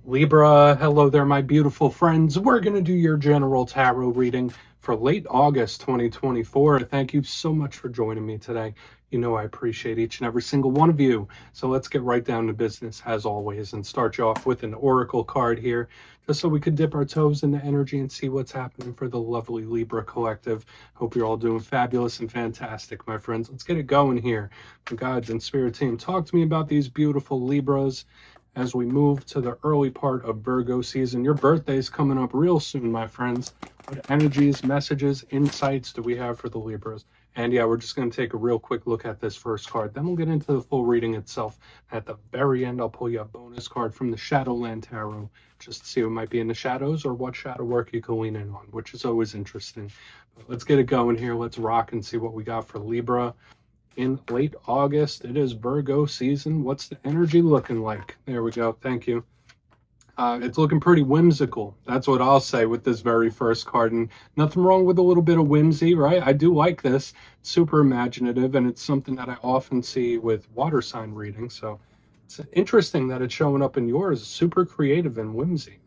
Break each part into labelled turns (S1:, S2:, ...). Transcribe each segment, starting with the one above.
S1: Libra, hello there, my beautiful friends. We're going to do your general tarot reading for late August 2024. Thank you so much for joining me today. You know I appreciate each and every single one of you. So let's get right down to business as always and start you off with an oracle card here, just so we could dip our toes in the energy and see what's happening for the lovely Libra collective. Hope you're all doing fabulous and fantastic, my friends. Let's get it going here. The guides and spirit team, talk to me about these beautiful Libras as we move to the early part of Virgo season. Your birthday's coming up real soon, my friends. What energies, messages, insights do we have for the Libras? And yeah, we're just going to take a real quick look at this first card. Then we'll get into the full reading itself. At the very end, I'll pull you a bonus card from the Shadowland Tarot, just to see what might be in the shadows or what shadow work you can lean in on, which is always interesting. But let's get it going here. Let's rock and see what we got for Libra. In late August, it is Virgo season. What's the energy looking like? There we go. Thank you. It's looking pretty whimsical. That's what I'll say with this very first card. And nothing wrong with a little bit of whimsy, right? I do like this. It's super imaginative, and it's something that I often see with water sign readings. So it's interesting that it's showing up in yours. Super creative and whimsy.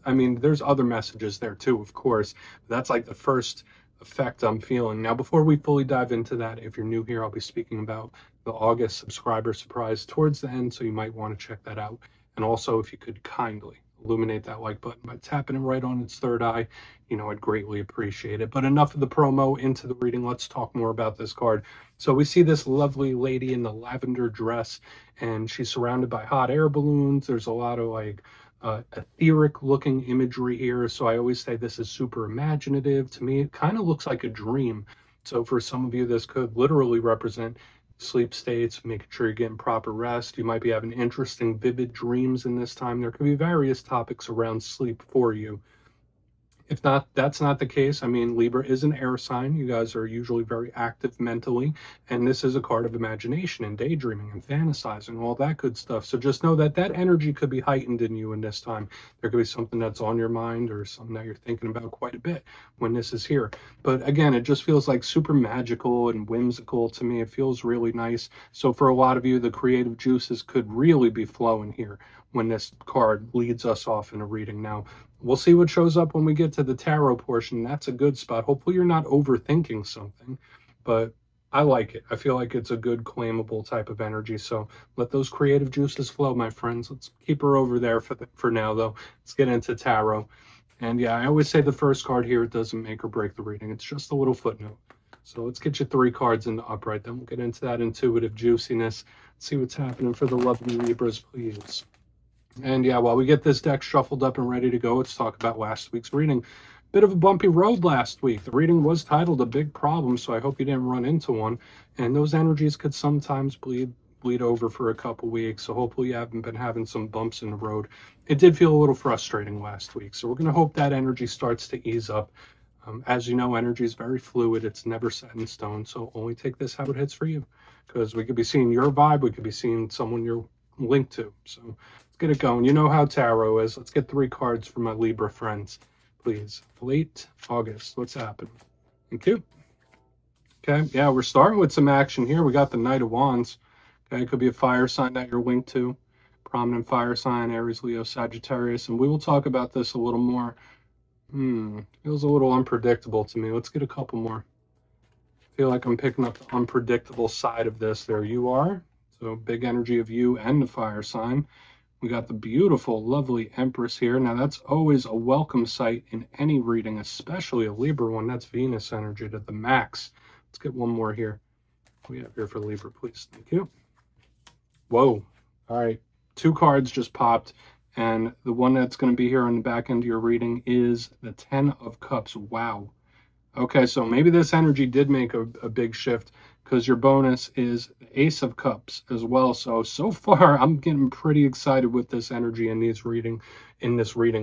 S1: I mean, there's other messages there too, of course. But that's like the first effect I'm feeling. Now, before we fully dive into that, if you're new here, I'll be speaking about the August subscriber surprise towards the end, so you might want to check that out. And also, if you could kindly illuminate that like button by tapping it right on its third eye, you know, I'd greatly appreciate it. But enough of the promo, into the reading. Let's talk more about this card. So we see this lovely lady in the lavender dress, and she's surrounded by hot air balloons. There's a lot of like etheric looking imagery here. So I always say this is super imaginative. To me, it kind of looks like a dream. So for some of you, this could literally represent sleep states, making sure you're getting proper rest. You might be having interesting, vivid dreams in this time. There could be various topics around sleep for you. If not, that's not the case. I mean, Libra is an air sign. You guys are usually very active mentally, and this is a card of imagination and daydreaming and fantasizing, all that good stuff. So just know that that energy could be heightened in you in this time. There could be something that's on your mind or something that you're thinking about quite a bit when this is here. But again, it just feels like super magical and whimsical to me. It feels really nice. So for a lot of you, the creative juices could really be flowing here when this card leads us off in a reading. Now, we'll see what shows up when we get to the tarot portion. That's a good spot. Hopefully you're not overthinking something, but I like it. I feel like it's a good claimable type of energy. So let those creative juices flow, my friends. Let's keep her over there for now, though. Let's get into tarot. And yeah, I always say the first card here, it doesn't make or break the reading. It's just a little footnote. So let's get you 3 cards in the upright. Then we'll get into that intuitive juiciness. See what's happening for the lovely Libras, please. And yeah, while we get this deck shuffled up and ready to go, let's talk about last week's reading. Bit of a bumpy road last week. The reading was titled A Big Problem, so I hope you didn't run into one. And those energies could sometimes bleed over for a couple weeks, so hopefully you haven't been having some bumps in the road. It did feel a little frustrating last week, so we're going to hope that energy starts to ease up. As you know, energy is very fluid. It's never set in stone, so only take this how it hits for you. Because we could be seeing your vibe, we could be seeing someone you're linked to. So let's get it going. You know how tarot is. Let's get 3 cards for my Libra friends, please. Late August. What's happening? Thank you. Okay, yeah, we're starting with some action here. We got the Knight of Wands. Okay, it could be a fire sign that you're linked to. Prominent fire sign, Aries, Leo, Sagittarius. And we will talk about this a little more. Feels a little unpredictable to me. Let's get a couple more. I feel like I'm picking up the unpredictable side of this. There you are. So big energy of you and the fire sign. We got the beautiful, lovely Empress here. Now that's always a welcome sight in any reading, especially a Libra one. That's Venus energy to the max. Let's get one more here. What do we have here for Libra, please? Thank you. Whoa. All right. 2 cards just popped. And the one that's going to be here on the back end of your reading is the 10 of Cups. Wow. Okay, so maybe this energy did make a big shift, because your bonus is the Ace of Cups as well. So far, I'm getting pretty excited with this energy in this reading,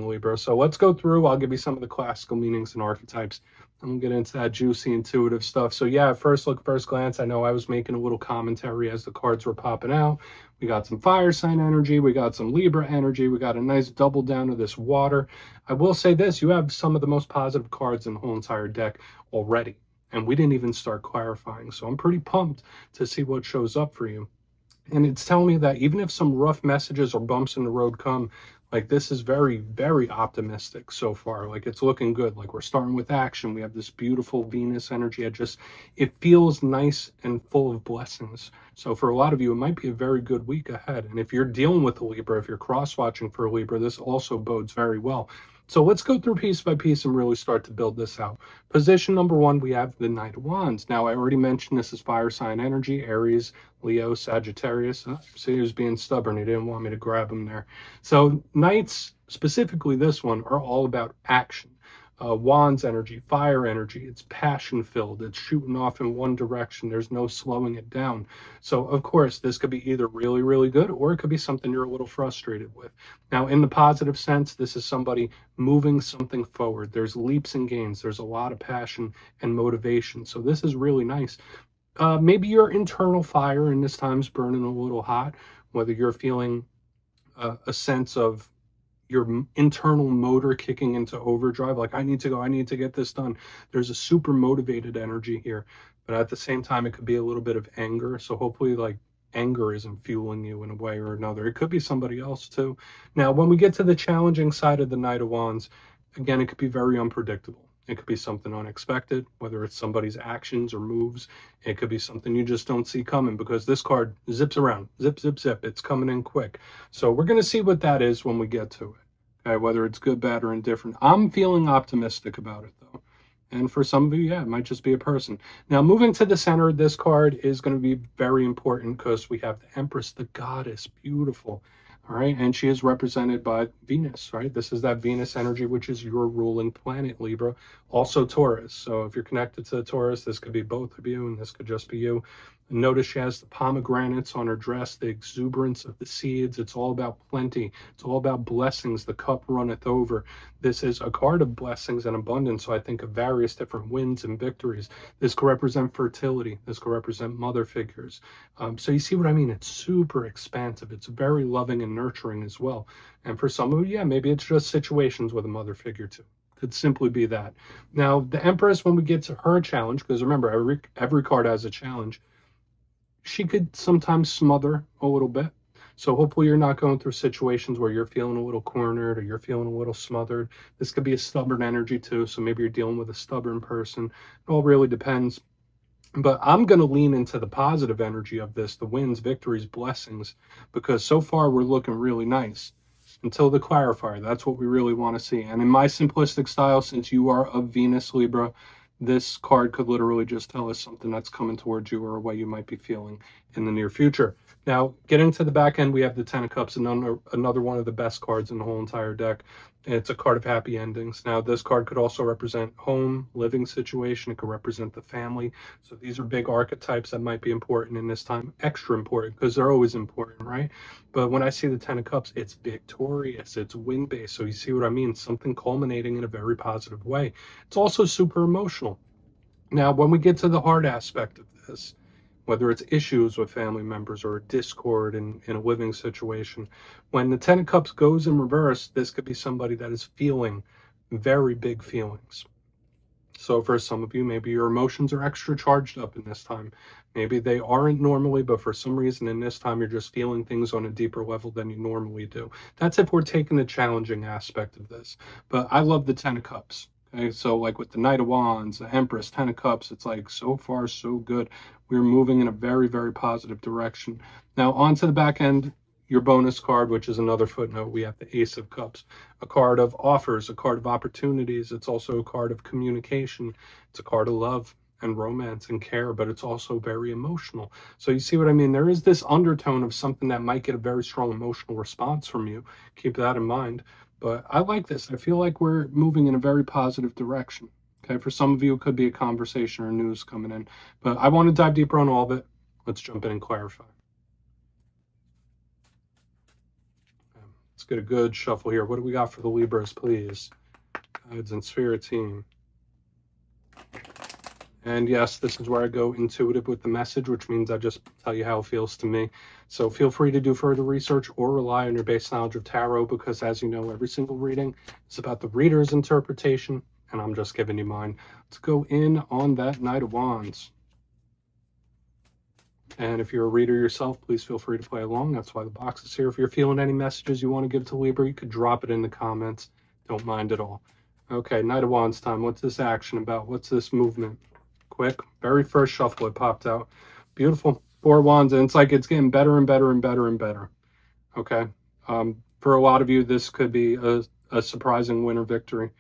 S1: Libra. So let's go through. I'll give you some of the classical meanings and archetypes, and we'll get into that juicy, intuitive stuff. So yeah, first look, first glance, I know I was making a little commentary as the cards were popping out. We got some fire sign energy. We got some Libra energy. We got a nice double down of this water. I will say this, you have some of the most positive cards in the whole entire deck already. And we didn't even start clarifying. So I'm pretty pumped to see what shows up for you. And it's telling me that even if some rough messages or bumps in the road come, Like this is very, very optimistic so far. Like it's looking good. Like we're starting with action. We have this beautiful Venus energy. It feels nice and full of blessings. So for a lot of you, it might be a very good week ahead. And if you're dealing with a Libra, if you're cross-watching for a Libra, this also bodes very well. So let's go through piece by piece and really start to build this out. Position number 1, we have the Knight of Wands. Now, I already mentioned this is fire sign energy, Aries, Leo, Sagittarius. See, he was being stubborn. He didn't want me to grab him there. So Knights, specifically this one, are all about action. Wands energy, fire energy, it's passion filled, it's shooting off in one direction, there's no slowing it down. So of course this could be either really, really good, or it could be something you're a little frustrated with. Now in the positive sense, this is somebody moving something forward. There's leaps and gains, there's a lot of passion and motivation. So this is really nice. Maybe your internal fire in this time's burning a little hot, whether you're feeling a sense of your internal motor kicking into overdrive, like I need to go, I need to get this done. There's a super motivated energy here, but at the same time it could be a little bit of anger. So hopefully like anger isn't fueling you in a way or another. It could be somebody else too. Now when we get to the challenging side of the Knight of Wands, again, it could be very unpredictable. It could be something unexpected, whether it's somebody's actions or moves. It could be something you just don't see coming, because this card zips around, zip, zip, zip. It's coming in quick. So we're going to see what that is when we get to it. Okay, whether it's good, bad, or indifferent. I'm feeling optimistic about it, though. And for some of you, yeah, it might just be a person. Now, moving to the center, this card is going to be very important because we have the Empress, the goddess, beautiful. All right, and she is represented by Venus, right? This is that Venus energy, which is your ruling planet, Libra. Also Taurus. So if you're connected to the Taurus, this could be both of you, and this could just be you. Notice she has the pomegranates on her dress, the exuberance of the seeds. It's all about plenty. It's all about blessings. The cup runneth over. This is a card of blessings and abundance. So I think of various different wins and victories. This could represent fertility. This could represent mother figures. So you see what I mean? It's super expansive. It's very loving and nurturing as well. And for some of you, yeah, maybe it's just situations with a mother figure too. Could simply be that. Now, the Empress, when we get to her challenge, because remember, every card has a challenge, she could sometimes smother a little bit. So hopefully you're not going through situations where you're feeling a little cornered or you're feeling a little smothered. This could be a stubborn energy too. So maybe you're dealing with a stubborn person. It all really depends. But I'm going to lean into the positive energy of this, the wins, victories, blessings, because so far we're looking really nice. Until the clarifier, that's what we really want to see. And in my simplistic style, since you are of Venus, Libra, this card could literally just tell us something that's coming towards you or what you might be feeling in the near future. Now, getting to the back end, we have the Ten of Cups, another one of the best cards in the whole entire deck. It's a card of happy endings. Now, this card could also represent home, living situation. It could represent the family. So these are big archetypes that might be important in this time. Extra important, because they're always important, right? But when I see the Ten of Cups, it's victorious. It's win-based. So you see what I mean? Something culminating in a very positive way. It's also super emotional. Now, when we get to the hard aspect of this, whether it's issues with family members or discord in a living situation, when the Ten of Cups goes in reverse, this could be somebody that is feeling very big feelings. So for some of you, maybe your emotions are extra charged up in this time. Maybe they aren't normally, but for some reason in this time, you're just feeling things on a deeper level than you normally do. That's if we're taking the challenging aspect of this. But I love the Ten of Cups. Okay, so like with the Knight of Wands, the Empress, Ten of Cups, it's like so far so good. We're moving in a very, very positive direction. Now on to the back end, your bonus card, which is another footnote, we have the Ace of Cups, a card of offers, a card of opportunities. It's also a card of communication. It's a card of love and romance and care, but it's also very emotional. So you see what I mean? There is this undertone of something that might get a very strong emotional response from you. Keep that in mind. But I like this. I feel like we're moving in a very positive direction. Okay, for some of you, it could be a conversation or news coming in. But I want to dive deeper on all of it. Let's jump in and clarify. Let's get a good shuffle here. What do we got for the Libras, please? Guides and Spirit team. And yes, this is where I go intuitive with the message, which means I just tell you how it feels to me. So feel free to do further research or rely on your base knowledge of tarot, because as you know, every single reading is about the reader's interpretation, and I'm just giving you mine. Let's go in on that Knight of Wands. And if you're a reader yourself, please feel free to play along. That's why the box is here. If you're feeling any messages you want to give to Libra, you could drop it in the comments. Don't mind at all. Okay, Knight of Wands time. What's this action about? What's this movement? Quick. Very first shuffle it popped out. Beautiful. 4 Wands, and it's like it's getting better and better and better and better. Okay. For a lot of you, this could be a surprising winner victory.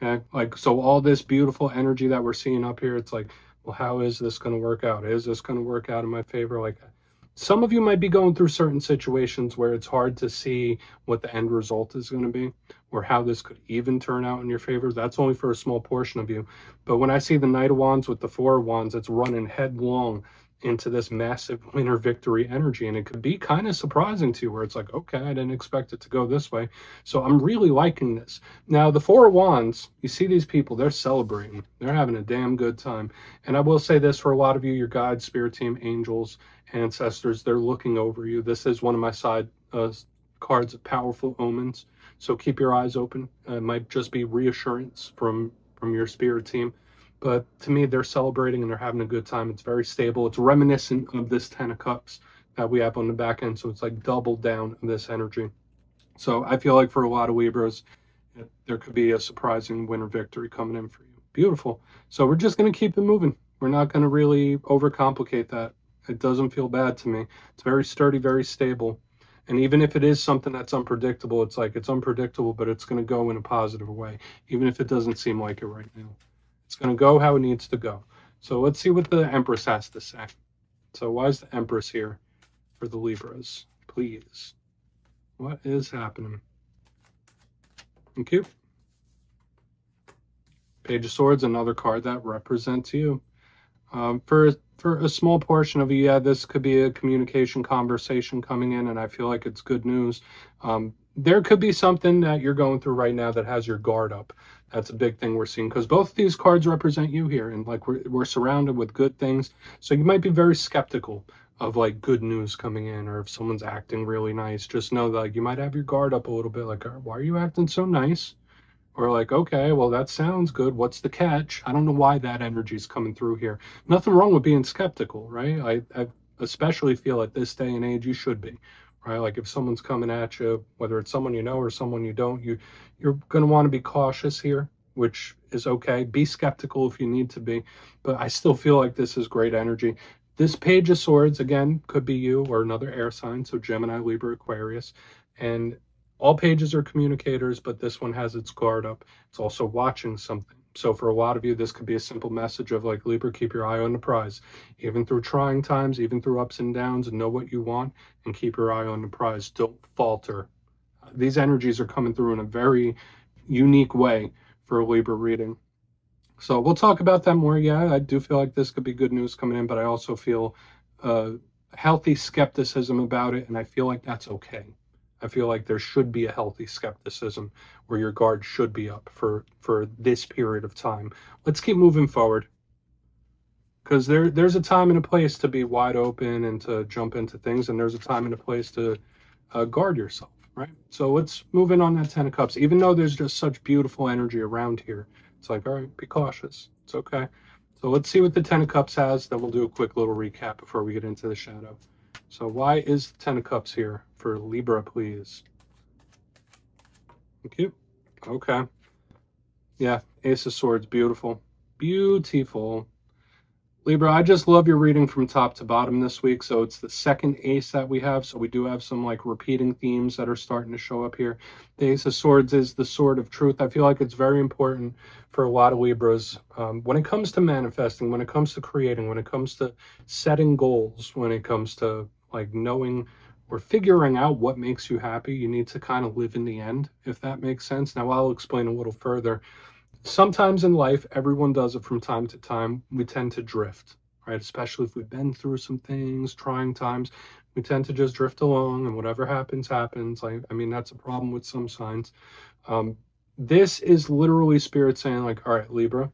S1: Okay. Like, so all this beautiful energy that we're seeing up here, it's like, well, how is this going to work out? Is this going to work out in my favor? Like, some of you might be going through certain situations where it's hard to see what the end result is going to be or how this could even turn out in your favor. That's only for a small portion of you. But when I see the Knight of Wands with the 4 of Wands, it's running headlong into this massive winner victory energy, and it could be kind of surprising to you where it's like, okay, I didn't expect it to go this way. So I'm really liking this. Now the 4 of Wands, you see these people, they're celebrating, they're having a damn good time. And I will say this, for a lot of you, your guides, spirit team, angels, ancestors, they're looking over you. This is one of my side cards of powerful omens, so keep your eyes open. It might just be reassurance from your spirit team. But to me, they're celebrating and they're having a good time. It's very stable. It's reminiscent of this 10 of Cups that we have on the back end. So it's like double down this energy. So I feel like for a lot of Libras, there could be a surprising winner victory coming in for you. Beautiful. So we're just going to keep it moving. We're not going to really overcomplicate that. It doesn't feel bad to me. It's very sturdy, very stable. And even if it is something that's unpredictable, it's like it's unpredictable, but it's going to go in a positive way, even if it doesn't seem like it right now. It's going to go how it needs to go. So let's see what the Empress has to say. So why is the Empress here for the Libras? Please. What is happening? Thank you. Page of Swords, another card that represents you. For a small portion of you, yeah, this could be a communication conversation coming in, and I feel like it's good news. There could be something that you're going through right now that has your guard up. That's a big thing we're seeing, because both of these cards represent you here, and like we're surrounded with good things. So you might be very skeptical of like good news coming in, or if someone's acting really nice. Just know that like, you might have your guard up a little bit, like, why are you acting so nice? Or like, okay, well, that sounds good. What's the catch? I don't know why that energy is coming through here. Nothing wrong with being skeptical, right? I especially feel at this day and age, you should be, right? Like if someone's coming at you, whether it's someone you know or someone you don't, you're going to want to be cautious here, which is okay. Be skeptical if you need to be, but I still feel like this is great energy. This Page of Swords, again, could be you or another air sign, so Gemini, Libra, Aquarius, and all pages are communicators, but this one has its guard up. It's also watching something. So for a lot of you, this could be a simple message of like, Libra, keep your eye on the prize. Even through trying times, even through ups and downs, know what you want and keep your eye on the prize. Don't falter. These energies are coming through in a very unique way for a Libra reading. So we'll talk about that more. Yeah, I do feel like this could be good news coming in, but I also feel healthy skepticism about it, and I feel like that's okay. I feel like there should be a healthy skepticism where your guard should be up for this period of time. Let's keep moving forward, because there's a time and a place to be wide open and to jump into things, and there's a time and a place to guard yourself, right? So let's move in on that 10 of Cups. Even though there's just such beautiful energy around here, it's like, all right, be cautious. It's okay. So let's see what the 10 of Cups has. Then we'll do a quick little recap before we get into the shadow. So why is the 10 of Cups here for Libra, please? Thank you. Okay. Yeah, Ace of Swords, beautiful. Beautiful. Libra, I just love your reading from top to bottom this week. So it's the second ace that we have. So we do have some like repeating themes that are starting to show up here. The Ace of Swords is the sword of truth. I feel like it's very important for a lot of Libras when it comes to manifesting, when it comes to creating, when it comes to setting goals, when it comes to like knowing or figuring out what makes you happy. You need to kind of live in the end, if that makes sense. Now I'll explain a little further. Sometimes in life, everyone does it from time to time. We tend to drift, right? Especially if we've been through some things, trying times, we tend to just drift along, and whatever happens, happens. I mean, that's a problem with some signs. This is literally Spirit saying like, all right, Libra,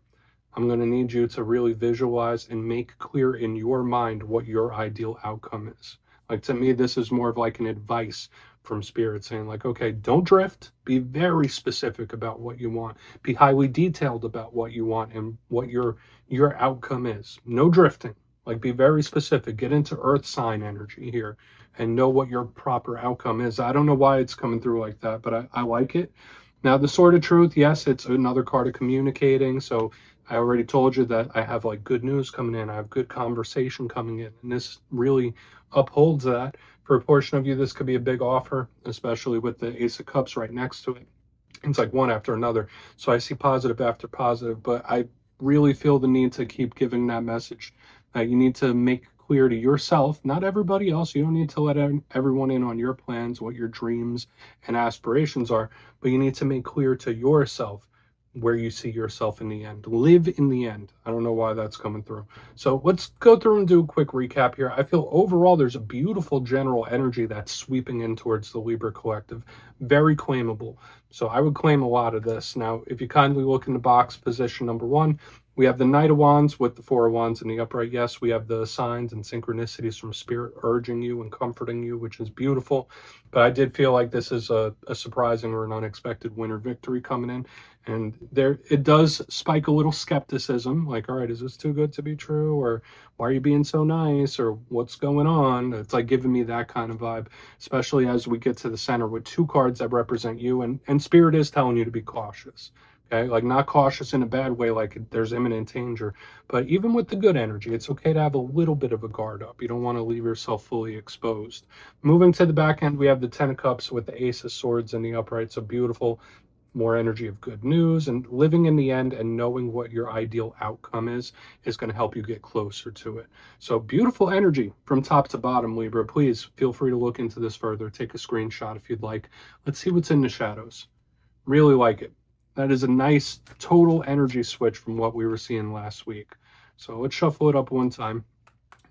S1: I'm going to need you to really visualize and make clear in your mind what your ideal outcome is. Like, to me, this is more of like an advice from Spirit saying like, okay, don't drift. Be very specific about what you want. Be highly detailed about what you want and what your outcome is. No drifting. Like, be very specific. Get into earth sign energy here and know what your proper outcome is. I don't know why it's coming through like that, but I like it. Now, the Sword of Truth, yes, it's another card of communicating. So I already told you that I have like good news coming in. I have good conversation coming in. And this really upholds that. For a portion of you, this could be a big offer, especially with the Ace of Cups right next to it. It's like one after another. So I see positive after positive, but I really feel the need to keep giving that message that you need to make clear to yourself, not everybody else. You don't need to let everyone in on your plans, what your dreams and aspirations are, but you need to make clear to yourself where you see yourself in the end. Live in the end. I don't know why that's coming through. So let's go through and do a quick recap here. I feel overall there's a beautiful general energy that's sweeping in towards the Libra collective. Very claimable. So I would claim a lot of this. Now, if you kindly look in the box, position number 1, we have the Knight of Wands with the Four of Wands in the upright. Yes, we have the signs and synchronicities from Spirit urging you and comforting you, which is beautiful. But I did feel like this is a surprising or an unexpected winner victory coming in. And there, it does spike a little skepticism, like, all right, is this too good to be true? Or why are you being so nice? Or what's going on? It's like giving me that kind of vibe, especially as we get to the center with 2 cards that represent you. And Spirit is telling you to be cautious. Okay, like not cautious in a bad way, like there's imminent danger, but even with the good energy, it's okay to have a little bit of a guard up. You don't want to leave yourself fully exposed. Moving to the back end, we have the 10 of Cups with the Ace of Swords in the upright. So beautiful, more energy of good news, and living in the end and knowing what your ideal outcome is going to help you get closer to it. So beautiful energy from top to bottom, Libra. Please feel free to look into this further. Take a screenshot if you'd like. Let's see what's in the shadows. Really like it. That is a nice total energy switch from what we were seeing last week. So let's shuffle it up one time.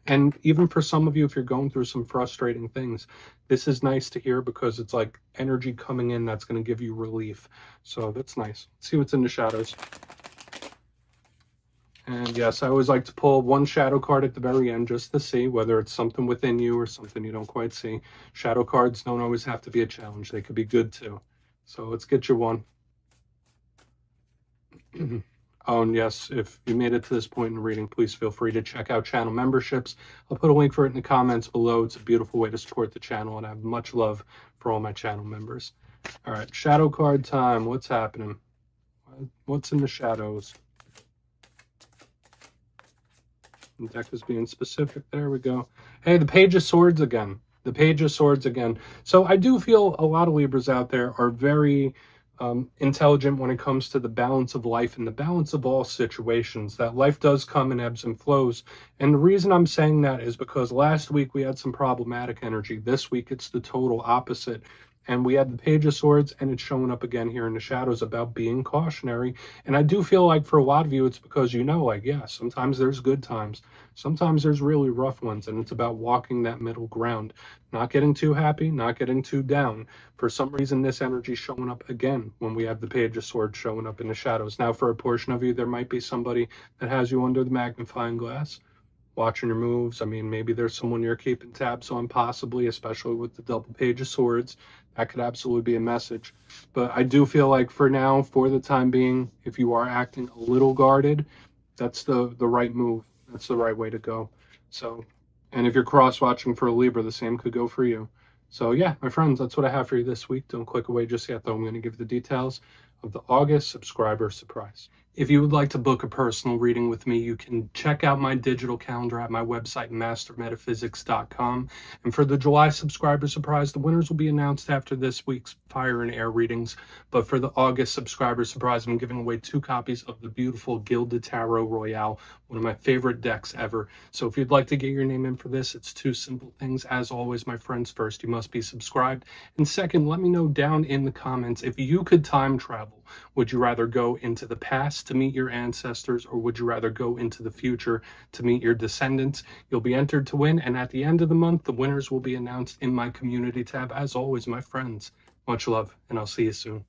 S1: And even for some of you, if you're going through some frustrating things, this is nice to hear because it's like energy coming in that's going to give you relief. So that's nice. Let's see what's in the shadows. And yes, I always like to pull one shadow card at the very end just to see whether it's something within you or something you don't quite see. Shadow cards don't always have to be a challenge. They could be good too. So let's get you one. Oh, and yes, if you made it to this point in the reading, please feel free to check out channel memberships. I'll put a link for it in the comments below. It's a beautiful way to support the channel, and I have much love for all my channel members. All right, shadow card time. What's happening? What's in the shadows? The deck is being specific. There we go. Hey, the Page of Swords again. The Page of Swords again. So I do feel a lot of Libras out there are very intelligent when it comes to the balance of life and the balance of all situations. That life does come in ebbs and flows. And the reason I'm saying that is because last week we had some problematic energy. This week it's the total opposite. And we had the Page of Swords, and it's showing up again here in the shadows about being cautionary. And I do feel like for a lot of you, it's because, you know, like, yeah, sometimes there's good times. Sometimes there's really rough ones, and it's about walking that middle ground. Not getting too happy, not getting too down. For some reason, this energy is showing up again when we have the Page of Swords showing up in the shadows. Now, for a portion of you, there might be somebody that has you under the magnifying glass, watching your moves. I mean, maybe there's someone you're keeping tabs on, possibly, especially with the double Page of Swords. That could absolutely be a message. But I do feel like for now, for the time being, if you are acting a little guarded, that's the right move. That's the right way to go. So, and if you're cross-watching for a Libra, the same could go for you. So yeah, my friends, that's what I have for you this week. Don't click away just yet, though. I'm going to give the details of the August subscriber surprise. If you would like to book a personal reading with me, you can check out my digital calendar at my website, mastermetaphysics.com. And for the July subscriber surprise, the winners will be announced after this week's Fire and Air readings. But for the August subscriber surprise, I'm giving away 2 copies of the beautiful Gilded Tarot Royale, one of my favorite decks ever. So if you'd like to get your name in for this, it's 2 simple things. As always, my friends, first, you must be subscribed. And second, let me know down in the comments, if you could time travel, would you rather go into the past to meet your ancestors, or would you rather go into the future to meet your descendants? You'll be entered to win, and at the end of the month, the winners will be announced in my community tab. As always, my friends, much love, and I'll see you soon.